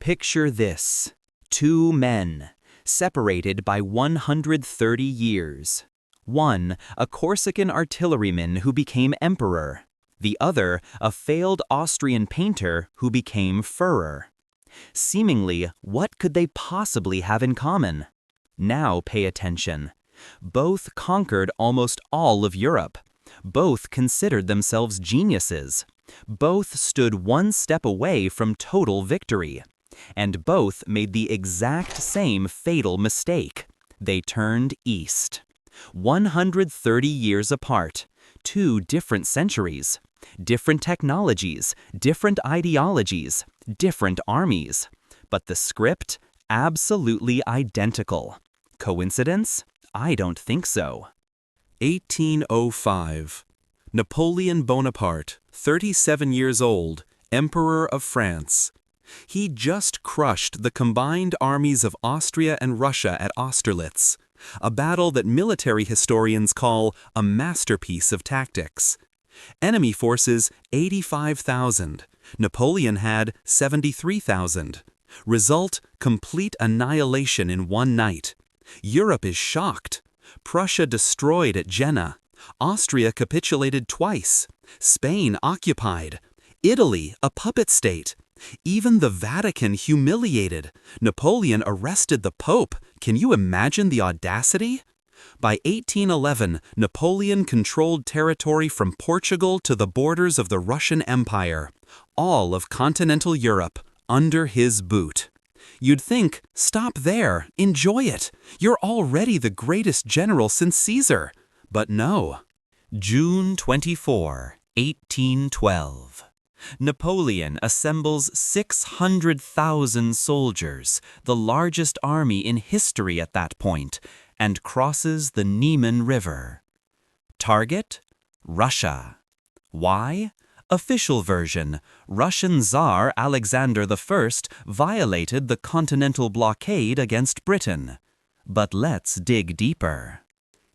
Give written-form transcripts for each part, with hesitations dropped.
Picture this: two men, separated by 130 years. One, a Corsican artilleryman who became emperor. The other, a failed Austrian painter who became Führer. Seemingly, what could they possibly have in common? Now pay attention. Both conquered almost all of Europe. Both considered themselves geniuses. Both stood one step away from total victory. And both made the exact same fatal mistake. They turned east. 130 years apart. Two different centuries. Different technologies, different ideologies, different armies. But the script, absolutely identical. Coincidence? I don't think so. 1805. Napoleon Bonaparte, 37 years old, Emperor of France. He just crushed the combined armies of Austria and Russia at Austerlitz, a battle that military historians call a masterpiece of tactics. Enemy forces 85,000. Napoleon had 73,000. Result, complete annihilation in one night. Europe is shocked. Prussia destroyed at Jena. Austria capitulated twice. Spain occupied. Italy, a puppet state. Even the Vatican humiliated. Napoleon arrested the Pope. Can you imagine the audacity? By 1811, Napoleon controlled territory from Portugal to the borders of the Russian Empire, all of continental Europe, under his boot. You'd think, stop there, enjoy it. You're already the greatest general since Caesar. But no. June 24, 1812. Napoleon assembles 600,000 soldiers, the largest army in history at that point, and crosses the Niemen River. Target? Russia. Why? Official version: Russian Tsar Alexander I violated the continental blockade against Britain. But let's dig deeper.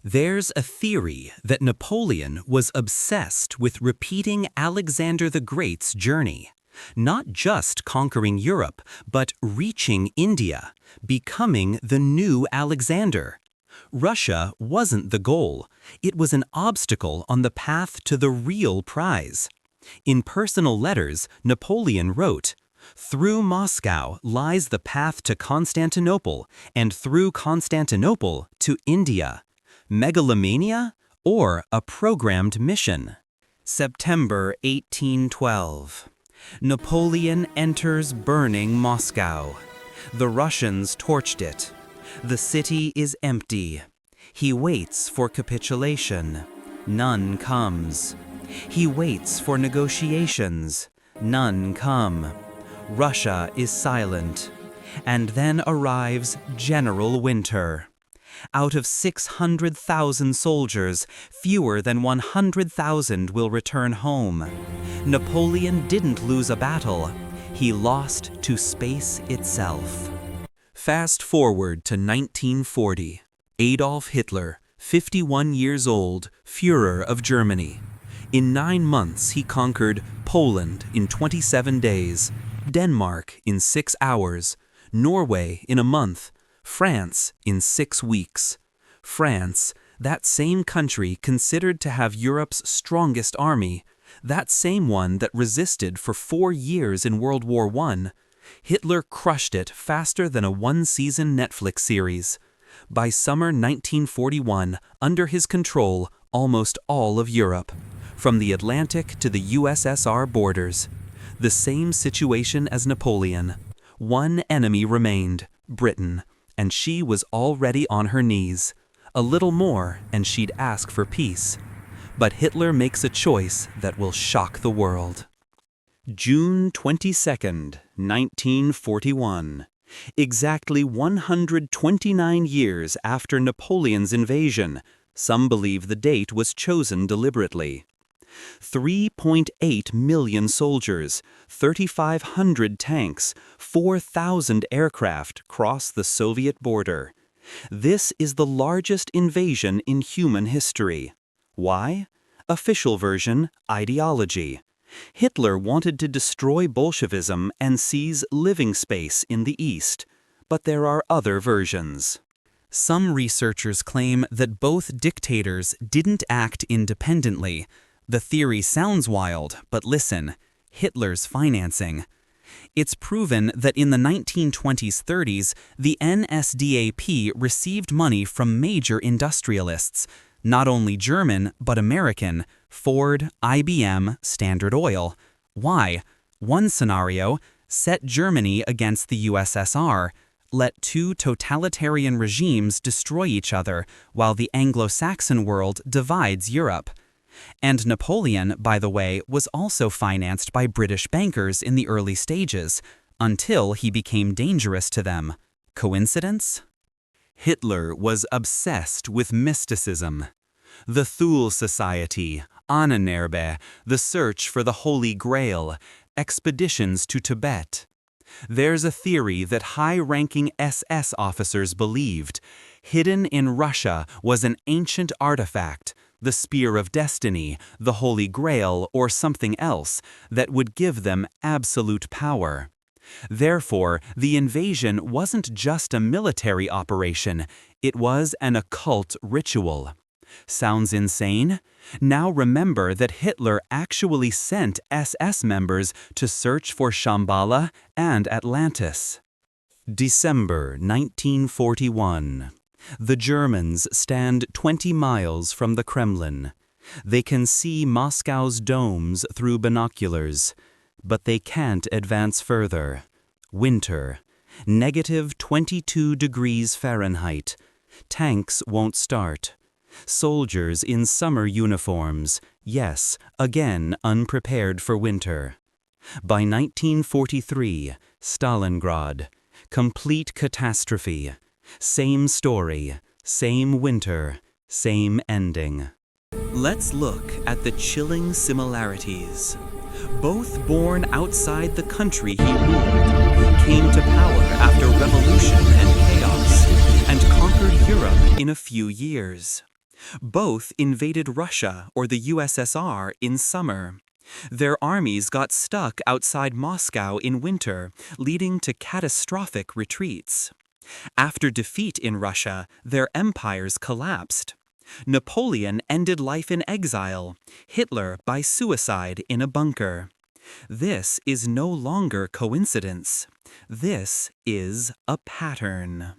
There's a theory that Napoleon was obsessed with repeating Alexander the Great's journey. Not just conquering Europe, but reaching India, becoming the new Alexander. Russia wasn't the goal. It was an obstacle on the path to the real prize. In personal letters, Napoleon wrote, "Through Moscow lies the path to Constantinople, and through Constantinople to India. Megalomania or a programmed mission?" September 1812. Napoleon enters burning Moscow. The Russians torched it. The city is empty. He waits for capitulation. None comes. He waits for negotiations. None come. Russia is silent. And then arrives General Winter. Out of 600,000 soldiers, fewer than 100,000 will return home. Napoleon didn't lose a battle. He lost to space itself. Fast forward to 1940. Adolf Hitler, 51 years old, Führer of Germany. In 9 months, he conquered Poland in 27 days, Denmark in 6 hours, Norway in a month, France in 6 weeks. France, that same country considered to have Europe's strongest army, that same one that resisted for 4 years in World War I, Hitler crushed it faster than a one-season Netflix series. By summer 1941, under his control, almost all of Europe, from the Atlantic to the USSR borders. The same situation as Napoleon. One enemy remained, Britain, and she was already on her knees. A little more, and she'd ask for peace. But Hitler makes a choice that will shock the world. June 22, 1941. Exactly 129 years after Napoleon's invasion, some believe the date was chosen deliberately. 3.8 million soldiers, 3,500 tanks, 4,000 aircraft cross the Soviet border. This is the largest invasion in human history. Why? Official version, ideology. Hitler wanted to destroy Bolshevism and seize living space in the East, but there are other versions. Some researchers claim that both dictators didn't act independently. The theory sounds wild, but listen, Hitler's financing. It's proven that in the 1920s-30s, the NSDAP received money from major industrialists, not only German but American, Ford, IBM, Standard Oil. Why? One scenario, set Germany against the USSR. Let two totalitarian regimes destroy each other while the Anglo-Saxon world divides Europe. And Napoleon, by the way, was also financed by British bankers in the early stages, until he became dangerous to them. Coincidence? Hitler was obsessed with mysticism. The Thule Society, Ahnenerbe, the search for the Holy Grail, expeditions to Tibet. There's a theory that high-ranking SS officers believed hidden in Russia was an ancient artifact, the Spear of Destiny, the Holy Grail, or something else that would give them absolute power. Therefore, the invasion wasn't just a military operation, it was an occult ritual. Sounds insane? Now remember that Hitler actually sent SS members to search for Shambhala and Atlantis. December 1941. The Germans stand 20 miles from the Kremlin. They can see Moscow's domes through binoculars, but they can't advance further. Winter. -22 degrees Fahrenheit. Tanks won't start. Soldiers in summer uniforms, yes, again unprepared for winter. By 1943, Stalingrad. Complete catastrophe. Same story, same winter, same ending. Let's look at the chilling similarities. Both born outside the country he ruled, came to power after revolution and chaos, and conquered Europe in a few years. Both invaded Russia or the USSR in summer. Their armies got stuck outside Moscow in winter, leading to catastrophic retreats. After defeat in Russia, their empires collapsed. Napoleon ended life in exile, Hitler by suicide in a bunker. This is no longer coincidence. This is a pattern.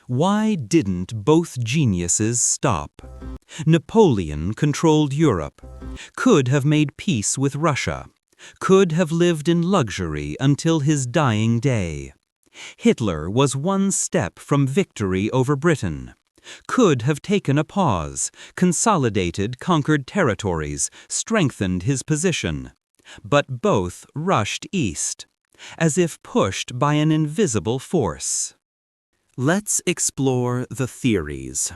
Why didn't both geniuses stop? Napoleon controlled Europe, could have made peace with Russia, could have lived in luxury until his dying day. Hitler was one step from victory over Britain, could have taken a pause, consolidated conquered territories, strengthened his position. But both rushed east, as if pushed by an invisible force. Let's explore the theories.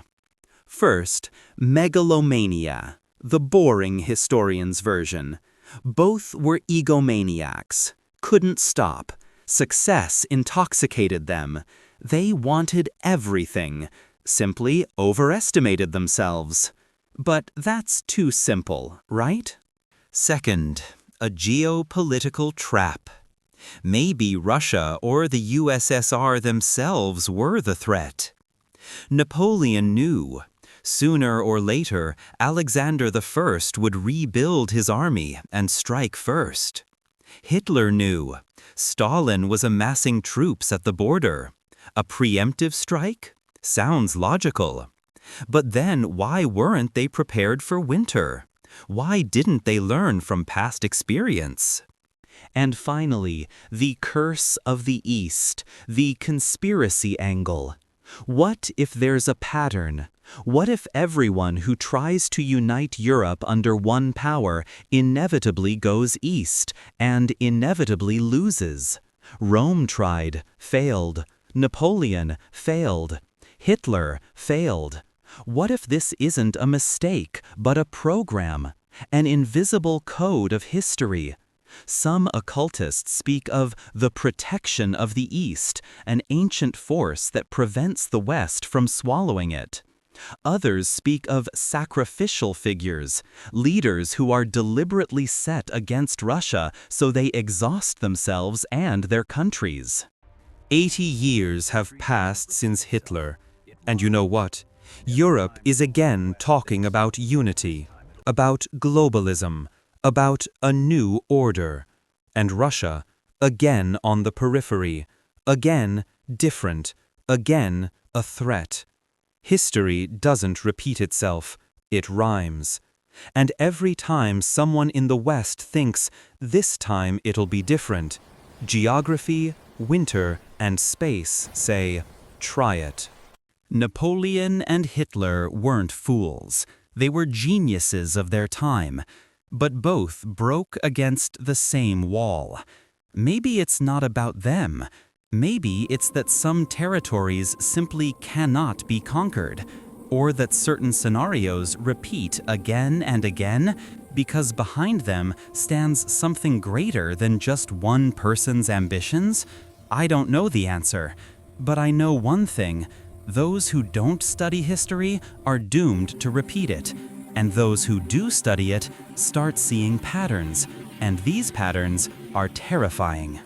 First, Megalomania, the boring historian's version. Both were egomaniacs, couldn't stop. Success intoxicated them. They wanted everything, simply overestimated themselves. But that's too simple, right? Second, a geopolitical trap. Maybe Russia or the USSR themselves were the threat. Napoleon knew. Sooner or later, Alexander I would rebuild his army and strike first. Hitler knew. Stalin was amassing troops at the border. A preemptive strike? Sounds logical. But then why weren't they prepared for winter? Why didn't they learn from past experience? And finally, the curse of the East, the conspiracy angle. What if there's a pattern? What if everyone who tries to unite Europe under one power inevitably goes east and inevitably loses? Rome tried, failed. Napoleon failed. Hitler failed. What if this isn't a mistake, but a program, an invisible code of history? Some occultists speak of the protection of the East, an ancient force that prevents the West from swallowing it. Others speak of sacrificial figures, leaders who are deliberately set against Russia so they exhaust themselves and their countries. 80 years have passed since Hitler, and you know what? Europe is again talking about unity, about globalism, about a new order, and Russia, again on the periphery, again different, again a threat. History doesn't repeat itself, it rhymes. And every time someone in the West thinks, this time it'll be different, geography, winter, and space say, try it. Napoleon and Hitler weren't fools. They were geniuses of their time. But both broke against the same wall. Maybe it's not about them. Maybe it's that some territories simply cannot be conquered, or that certain scenarios repeat again and again because behind them stands something greater than just one person's ambitions. I don't know the answer, but I know one thing. Those who don't study history are doomed to repeat it, and those who do study it start seeing patterns, and these patterns are terrifying.